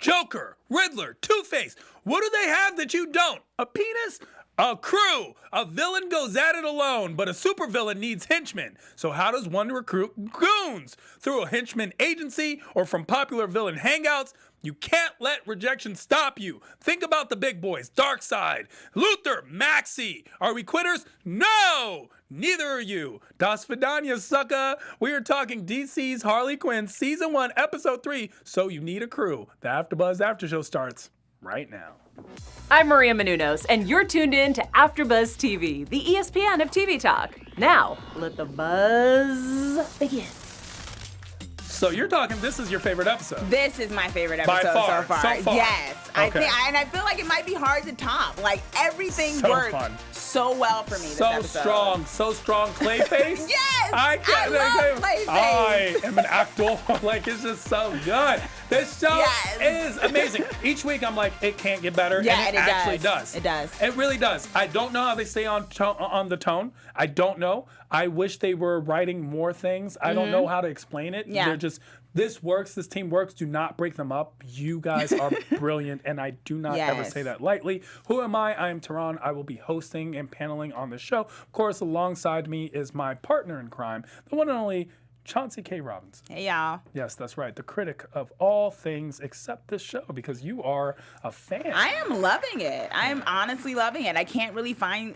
Joker, Riddler, Two-Face. What do they have that you don't? A penis? A crew. A villain goes at it alone, but a supervillain needs henchmen. So how does one recruit goons? Through a henchman agency or from popular villain hangouts? You can't let rejection stop you. Think about the big boys. Darkseid, Luther, Maxie. Are we quitters? No! Neither are you. Das Vidania, sucker. We are talking DC's Harley Quinn Season 1, Episode 3, So You Need a Crew. The AfterBuzz After Show starts right now. I'm Maria Menounos, and you're tuned in to AfterBuzz TV, the ESPN of TV talk. Now, let the buzz begin. So you're talking, this is your favorite episode. This is my favorite By episode far, so far. so far. Yes. Okay. And I feel like it might be hard to top. Like, everything So worked fun. so well for me this episode. So strong. Clayface? Yes! I love Clayface. I am an actor. Like, it's just so good. This show is amazing. Each week I'm like, it can't get better. Yeah, and it actually does. It does. It really does. I don't know how they stay on the tone. I don't know. I wish they were writing more things. I don't know how to explain it. Yeah. They're just, this works. This team works. Do not break them up. You guys are brilliant, and I do not ever say that lightly. Who am I? I am Tehran. I will be hosting and paneling on the show. Of course, alongside me is my partner in crime, the one and only Chauncey K. Robbins. Hey, y'all. Yes, that's right. The critic of all things except this show, because you are a fan. I am loving it. I am honestly loving it. I can't really find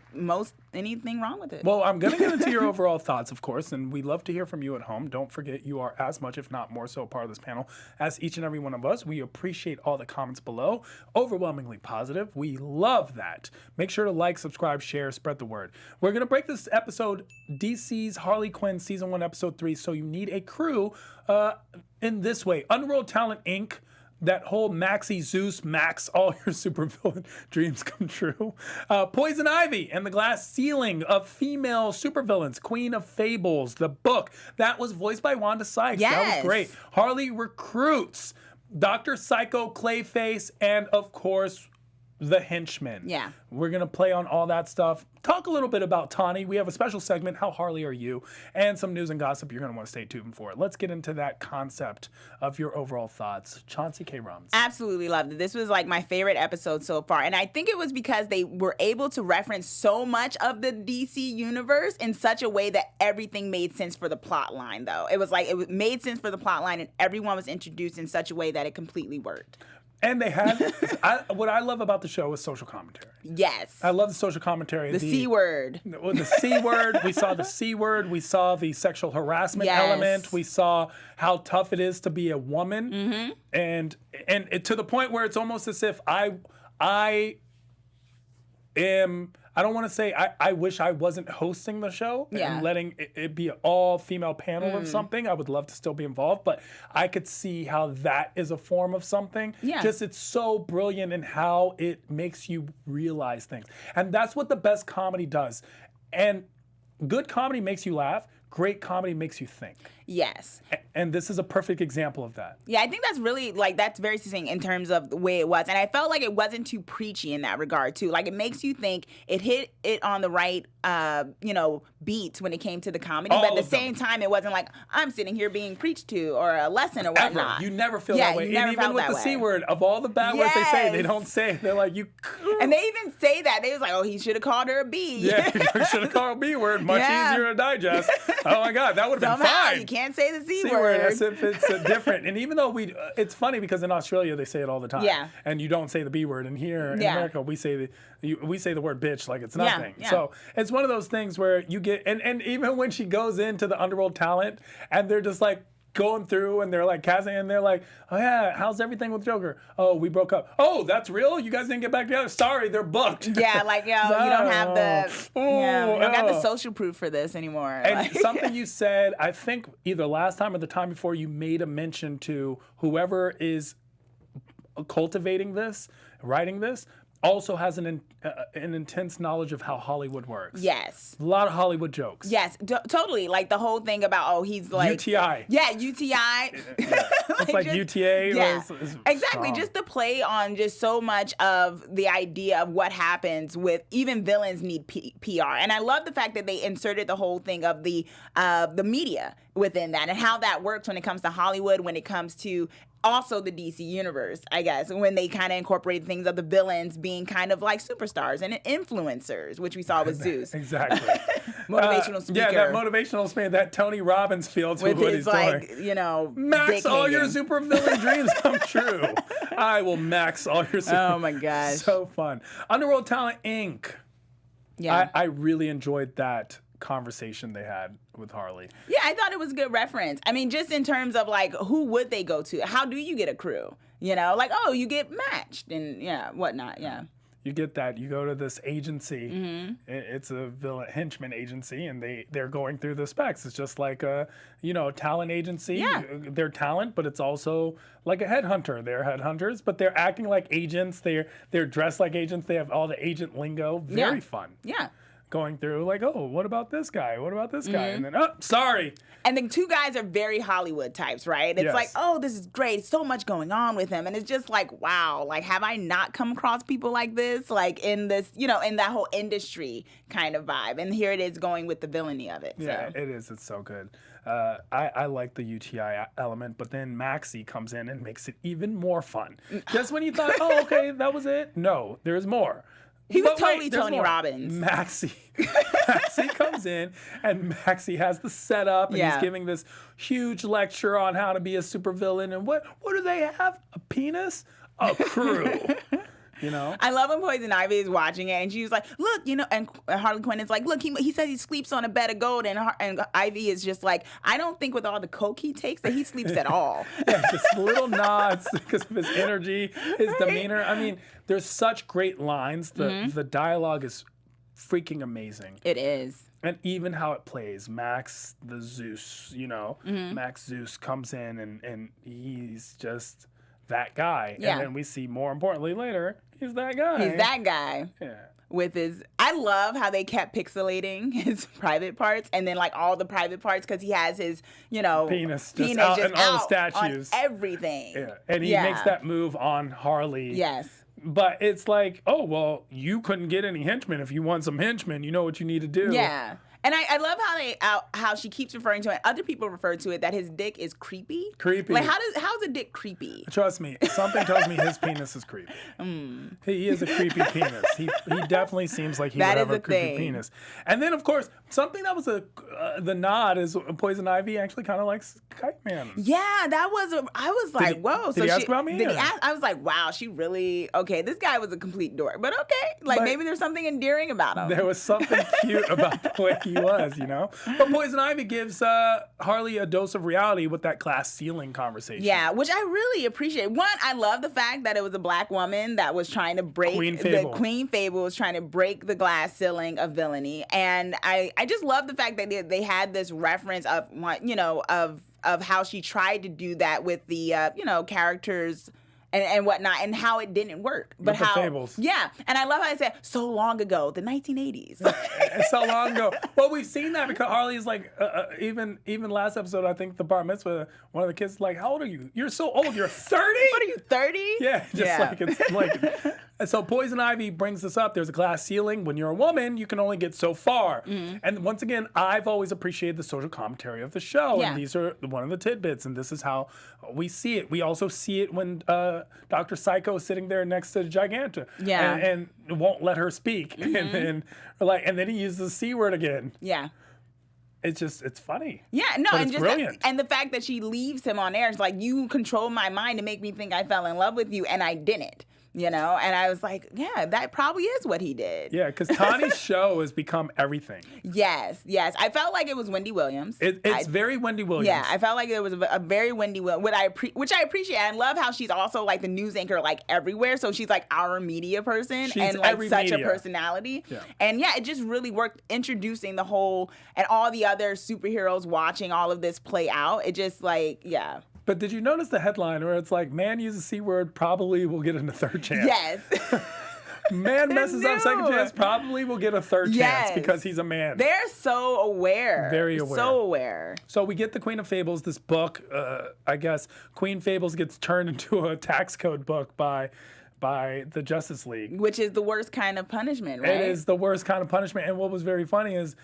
anything wrong with it. Well, I'm going to get into your overall thoughts, of course, and we love to hear from you at home. Don't forget, you are as much, if not more so, part of this panel as each and every one of us. We appreciate all the comments below. Overwhelmingly positive. We love that. Make sure to like, subscribe, share, spread the word. We're going to break this episode, DC's Harley Quinn Season 1, Episode 3, So You Need a Crew, in this way. Underworld Talent, Inc., that whole Maxie, Zeus, Max, all your supervillain dreams come true. Poison Ivy and the Glass Ceiling of Female Supervillains. Queen of Fables, the book. That was voiced by Wanda Sykes. Yes. That was great. Harley Recruits, Dr. Psycho, Clayface, and of course, the Henchman. Yeah. We're going to play on all that stuff. Talk a little bit about Tawny. We have a special segment, How Harley Are You? And some news and gossip you're going to want to stay tuned for. Let's get into that concept of your overall thoughts. Chauncey K. Robbins. Absolutely loved it. This was like my favorite episode so far. And I think it was because they were able to reference so much of the DC universe in such a way that everything made sense for the plot line, though. It was like it made sense for the plot line, and everyone was introduced in such a way that it completely worked. And they had, what I love about the show is social commentary. Yes. I love the social commentary. The C word. Well, the C word. We saw the C word. We saw the sexual harassment element. We saw how tough it is to be a woman. Mm-hmm. And it, to the point where it's almost as if I am, I don't want to say I wish I wasn't hosting the show and letting it be an all-female panel of something. I would love to still be involved, but I could see how that is a form of something. Yeah. Just it's so brilliant in how it makes you realize things. And that's what the best comedy does. And good comedy makes you laugh. Great comedy makes you think. Yes. And this is a perfect example of that. Yeah, I think that's really, like, that's very succinct in terms of the way it was. And I felt like it wasn't too preachy in that regard, too. Like, it makes you think. It hit it on the right, beats when it came to the comedy. All but at the of them. same time, it wasn't like, I'm sitting here being preached to or a lesson or whatnot. Ever. You never feel that way. You never and even felt with that the way. C word, of all the bad words they say, they don't say it. They're like, you. And they even say that. They was like, oh, he should have called her a B. Yeah, you should have called B word. Much easier to digest. Oh, my God. That would have been Somehow fine. you can't say the C word. word. As if it's different. And even though it's funny because in Australia they say it all the time. Yeah. And you don't say the B word. And here in America we say the word bitch like it's nothing. Yeah. So it's one of those things where you get and even when she goes into the Underworld Talent and they're just like going through and they're like casting and they're like, oh yeah, how's everything with Joker? Oh, we broke up. Oh, that's real? You guys didn't get back together? Sorry, they're booked. Yeah, like, you don't have the you don't got the oh. social proof for this anymore. And something you said, I think either last time or the time before, you made a mention to whoever is cultivating this, writing this, also has an intense knowledge of how Hollywood works. Yes. A lot of Hollywood jokes. Yes, totally. Like the whole thing about, he's like... UTI. Yeah, UTI. It's like UTA. Yeah, is exactly. Just to play on just so much of the idea of what happens with even villains need PR. And I love the fact that they inserted the whole thing of the media within that and how that works when it comes to Hollywood, when it comes to also the DC universe, I guess, when they kind of incorporate things of the villains being kind of like superstars and influencers, which we saw with Zeus. Exactly. Motivational speaker. Yeah, that motivational speaker, that Tony Robbins feels with what his, he's like, doing. you know, Max all dick your hanging. super villain dreams come true. I will max all your super. Oh my gosh. So fun. Underworld Talent Inc. Yeah. I really enjoyed that conversation they had with Harley. Yeah, I thought it was a good reference. I mean, just in terms of like, who would they go to? How do you get a crew? You know, like, oh, you get matched and whatnot. Yeah. You get that. You go to this agency. It's a villain henchman agency, and they're going through the specs. It's just like a talent agency. Yeah. They're talent, but it's also like a headhunter. They're headhunters, but they're acting like agents. They're dressed like agents. They have all the agent lingo. Very fun. Yeah. Going through like, oh, what about this guy? What about this guy? And then, oh, sorry. And the two guys are very Hollywood types, right? It's Yes. like, oh, this is great. So much going on with him. And it's just like, wow, like, have I not come across people like this? Like in this, in that whole industry kind of vibe. And here it is going with the villainy of it. Yeah, So. it is. It's so good. I like the UTI element, but then Maxie comes in and makes it even more fun. Just when you thought, oh, okay, that was it. No, there's more. He was But wait, totally there's Tony more. Robbins. Maxie comes in, and Maxie has the setup, and he's Yeah. giving this huge lecture on how to be a supervillain. And what do they have? A penis? A crew. I love when Poison Ivy is watching it, and she's like, look, and Harley Quinn is like, look, he says he sleeps on a bed of gold, and Ivy is just like, I don't think with all the coke he takes that he sleeps at all. Yeah, just little nods because of his energy, his demeanor. I mean, there's such great lines. The dialogue is freaking amazing. It is. And even how it plays. Max the Zeus, Max Zeus comes in and he's just that guy. Yeah. And then we see, more importantly later, he's that guy. He's that guy. Yeah. With I love how they kept pixelating his private parts and then like all the private parts because he has his, Penis just out in all the statues. On everything. Yeah. And he makes that move on Harley. Yes. But it's like, oh, well, you couldn't get any henchmen. If you want some henchmen, you know what you need to do. Yeah. And I love how she keeps referring to it. Other people refer to it that his dick is creepy. Creepy. Like how's a dick creepy? Trust me, something tells me his penis is creepy. He is a creepy penis. He definitely seems like he would have a creepy penis. And then, of course, something that was the nod is Poison Ivy actually kind of likes Kite Man. Yeah, that was I was like, whoa. Did he ask about me? Did he ask? I was like, wow, she really okay. This guy was a complete dork, but okay, like maybe there's something endearing about him. There was something cute about the way he was, But Poison Ivy gives Harley a dose of reality with that glass ceiling conversation. Yeah, which I really appreciate. One, I love the fact that it was a black woman that was trying to break Queen Fable. The Queen Fable was trying to break the glass ceiling of villainy, and I just love the fact that they had this reference of of how she tried to do that with the characters. And whatnot, and how it didn't work. But with the how, fables. Yeah. And I love how I said, so long ago, the 1980s. It's so long ago. Well, we've seen that because Harley's like, even last episode, I think the bar mitzvah, one of the kids like, how old are you? You're so old. You're 30? What are you, 30? Yeah, like it's like. And so Poison Ivy brings this up. There's a glass ceiling. When you're a woman, you can only get so far. And once again, I've always appreciated the social commentary of the show. Yeah. And these are one of the tidbits. And this is how we see it. We also see it when Dr. Psycho is sitting there next to Giganta. Yeah. And won't let her speak. And then he uses the C word again. Yeah. It's funny. Yeah, no, But and it's just brilliant. and the fact that she leaves him on air, it's like you control my mind to make me think I fell in love with you, and I didn't. And I was like, yeah, that probably is what he did. Yeah, because Tani's show has become everything. Yes. I felt like it was Wendy Williams. It's very Wendy Williams. Yeah, I felt like it was a very Wendy Williams, which I appreciate. I love how she's also like the news anchor, like everywhere. So she's like our media person She's and like every such media. a personality. Yeah. And yeah, it just really worked introducing the whole and all the other superheroes watching all of this play out. It just like, yeah. But did you notice the headline where it's like, man uses C word, probably will get a third chance? Yes. Man messes up second No. chance, probably will get a third chance Yes. because he's a man. They're so aware. Very aware. So aware. So we get the Queen of Fables, this book. I guess Queen Fables gets turned into a tax code book by the Justice League. Which is the worst kind of punishment, right? It is the worst kind of punishment. And what was very funny is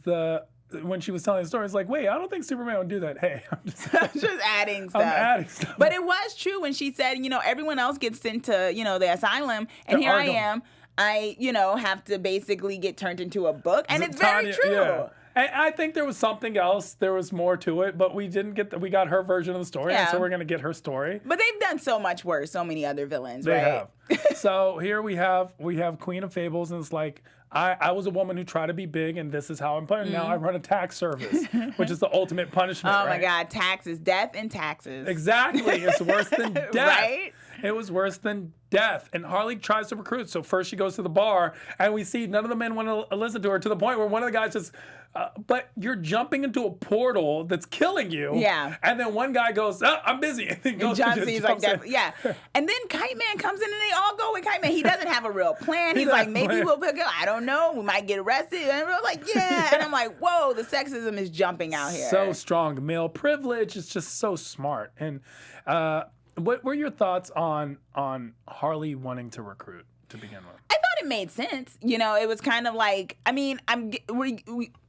the when she was telling the story, it's like, wait, I don't think Superman would do that. Hey, I'm just adding stuff. I'm adding stuff. But it was true when she said, everyone else gets sent to, the asylum, and here I am. I, have to basically get turned into a book, and it's very true. Yeah. And I think there was something else. There was more to it, but we didn't get. We got her version of the story, and so we're gonna get her story. But they've done so much worse. So many other villains, they right? have. So here we have Queen of Fables, and it's like I was a woman who tried to be big, and this is how I'm playing. Now I run a tax service, which is the ultimate punishment. Oh my God, taxes, death, and taxes. Exactly, it's worse than death. Right? It was worse than death. And Harley tries to recruit. So first she goes to the bar, and we see none of the men want to listen to her, to the point where one of the guys just, but you're jumping into a portal that's killing you. Yeah. And then one guy goes, oh, I'm busy. And then goes, John C's like, yeah. And then Kite Man comes in, and they all go with Kite Man. He doesn't have a real plan. He's like, maybe we'll pick up. I don't know. We might get arrested. And we're like, yeah. And I'm like, whoa, the sexism is jumping out here. So strong. Male privilege is just so smart. And what were your thoughts on Harley wanting to recruit to begin with? I thought it made sense. It was kind of like,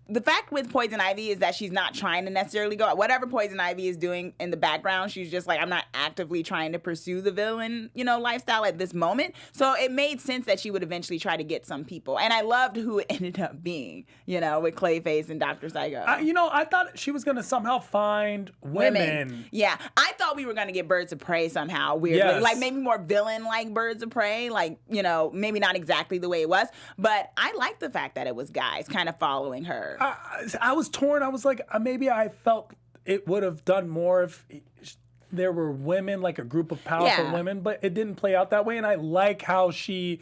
the fact with Poison Ivy is that she's not trying to necessarily go. Whatever Poison Ivy is doing in the background, she's just like, I'm not actively trying to pursue the villain, lifestyle at this moment. So it made sense that she would eventually try to get some people. And I loved who it ended up being, with Clayface and Dr. Psycho. I thought she was going to somehow find women. Yeah. I thought we were going to get Birds of Prey somehow, weirdly. Yes. Like maybe more villain-like Birds of Prey. Like, maybe not exactly the way it was. But I liked the fact that it was guys kind of following her. I was torn. I was like, maybe I felt it would have done more if there were women, like a group of powerful women, but it didn't play out that way. And I like how she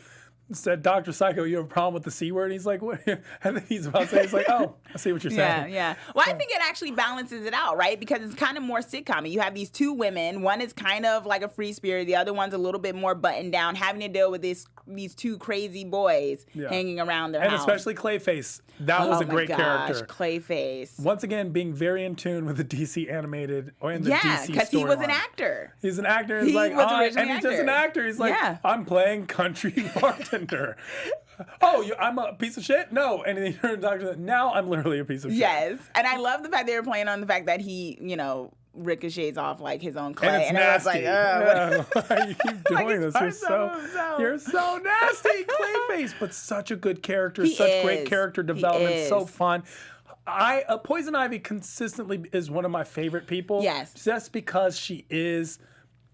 said, Dr. Psycho, you have a problem with the C word? And he's like, what? And then he's about to say, he's like, oh, I see what you're saying. Yeah. Well, I think it actually balances it out, right? Because it's kind of more sitcom. You have these two women. One is kind of like a free spirit. The other one's a little bit more buttoned down, having to deal with these two crazy boys hanging around their house. And especially Clayface. That was a great character. Clayface. Once again, being very in tune with the DC animated and the DC storyline. Because he was an actor. He's an actor. And he's like, and he's just an actor. He's like, I'm playing country bartender. I'm a piece of shit? No. And then he turned to Dr. Now I'm literally a piece of shit. Yes. And I love the fact they were playing on the fact that he, ricochets off like his own clay. And it's nasty. I was like, you keep doing this. You're so nasty, Clayface. But such a good character. Great character development. So fun. Poison Ivy consistently is one of my favorite people. Yes. Just because she is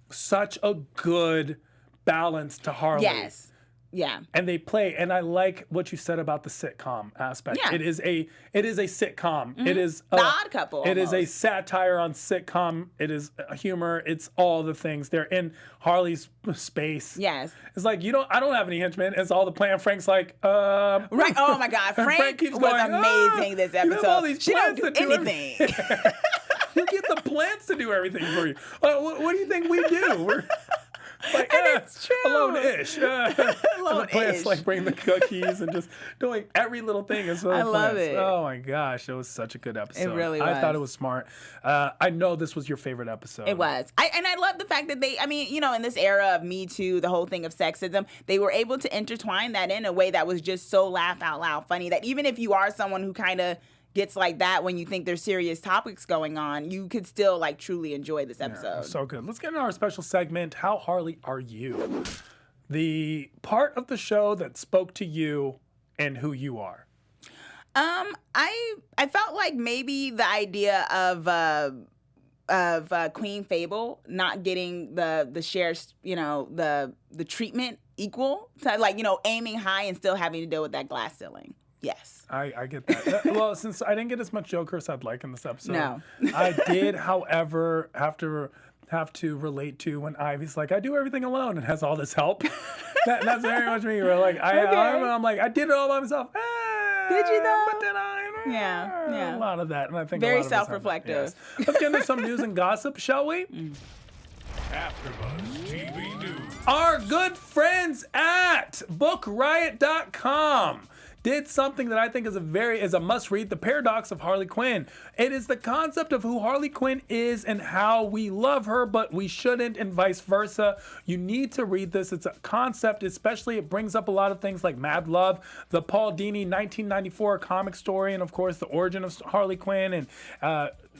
such a good balance to Harley. Yes. Yeah. And they play, and I like what you said about the sitcom aspect. Yeah. It is a sitcom. Mm-hmm. It is The Odd Couple. It is a satire on sitcom. It is a humor. It's all the things. They're in Harley's space. Yes. It's like I don't have any henchmen. It's all the plan. Frank's like, right. Oh my God. Frank was amazing this episode. You have all these plants she don't do anything. You get the plants to do everything for you. What do you think we do? We're like, and it's true. Alone-ish. The plants like bring the cookies and just doing every little thing. I love it. Oh my gosh, it was such a good episode. It really was. I thought it was smart. I know this was your favorite episode. It was. I love the fact that they, in this era of Me Too, the whole thing of sexism, they were able to intertwine that in a way that was just so laugh out loud funny that even if you are someone who kind of gets like that when you think there's serious topics going on, you could still truly enjoy this episode. Yeah, so good. Let's get into our special segment, How Harley Are You? The part of the show that spoke to you and who you are. I felt like maybe the idea of Queen Fable not getting the shares, the treatment equal to aiming high and still having to deal with that glass ceiling. Yes. I get that. Well, since I didn't get as much Joker as I'd like in this episode, no. I did, however, have to relate to when Ivy's like, I do everything alone and has all this help. That's very much me. Where I'm like, I did it all by myself. Did you though? But did I? Yeah. A lot of that, and I think very a lot self-reflective. Yes. Let's get into some news and gossip, shall we? AfterBuzz TV News. Our good friends at BookRiot.com did something that I think is a must read, The Paradox of Harley Quinn. It is the concept of who Harley Quinn is and how we love her, but we shouldn't, and vice versa. You need to read this. It's a concept, especially it brings up a lot of things like Mad Love, the Paul Dini 1994 comic story, and of course the origin of Harley Quinn, and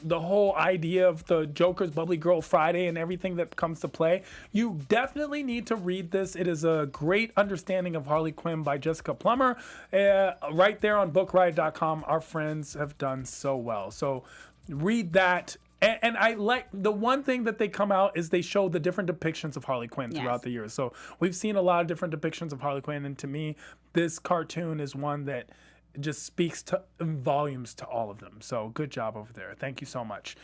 the whole idea of the Joker's Bubbly Girl Friday and everything that comes to play. You definitely need to read this. It is a great understanding of Harley Quinn by Jessica Plummer. Right there on bookriot.com, our friends have done so well. So read that. And I like the one thing that they come out is they show the different depictions of Harley Quinn throughout the years. So we've seen a lot of different depictions of Harley Quinn. And to me, this cartoon is one that just speaks to volumes to all of them. So good job over there. Thank you so much.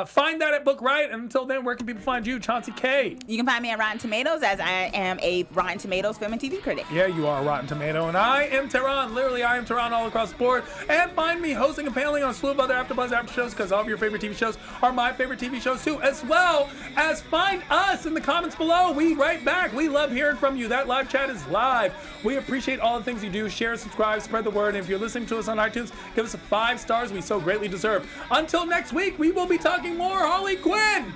Find that at Book Riot. And until then, where can people find you, Chauncey K? You can find me at Rotten Tomatoes, as I am a Rotten Tomatoes film and TV critic. Yeah, you are a Rotten Tomato. And I am Tehran. Literally, I am Tehran all across the board. And find me hosting and paneling on a slew of other AfterBuzz after shows, because all of your favorite TV shows are my favorite TV shows too, as well as find us in the comments below. We write back. We love hearing from you. That live chat is live. We appreciate all the things you do. Share, subscribe, spread the word. And if you're listening to us on iTunes, give us 5 stars. We so greatly deserve. Until next week, we will be talking more Harley Quinn.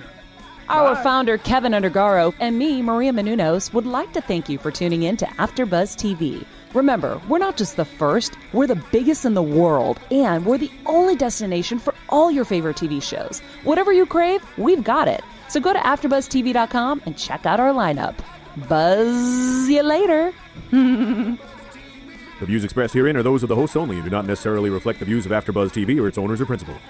Our founder, Keven Undergaro, and me, Maria Menounos, would like to thank you for tuning in to AfterBuzz TV. Remember, we're not just the first, we're the biggest in the world, and we're the only destination for all your favorite TV shows. Whatever you crave, we've got it. So go to AfterBuzzTV.com and check out our lineup. Buzz you later. The views expressed herein are those of the hosts only and do not necessarily reflect the views of AfterBuzz TV or its owners or principals.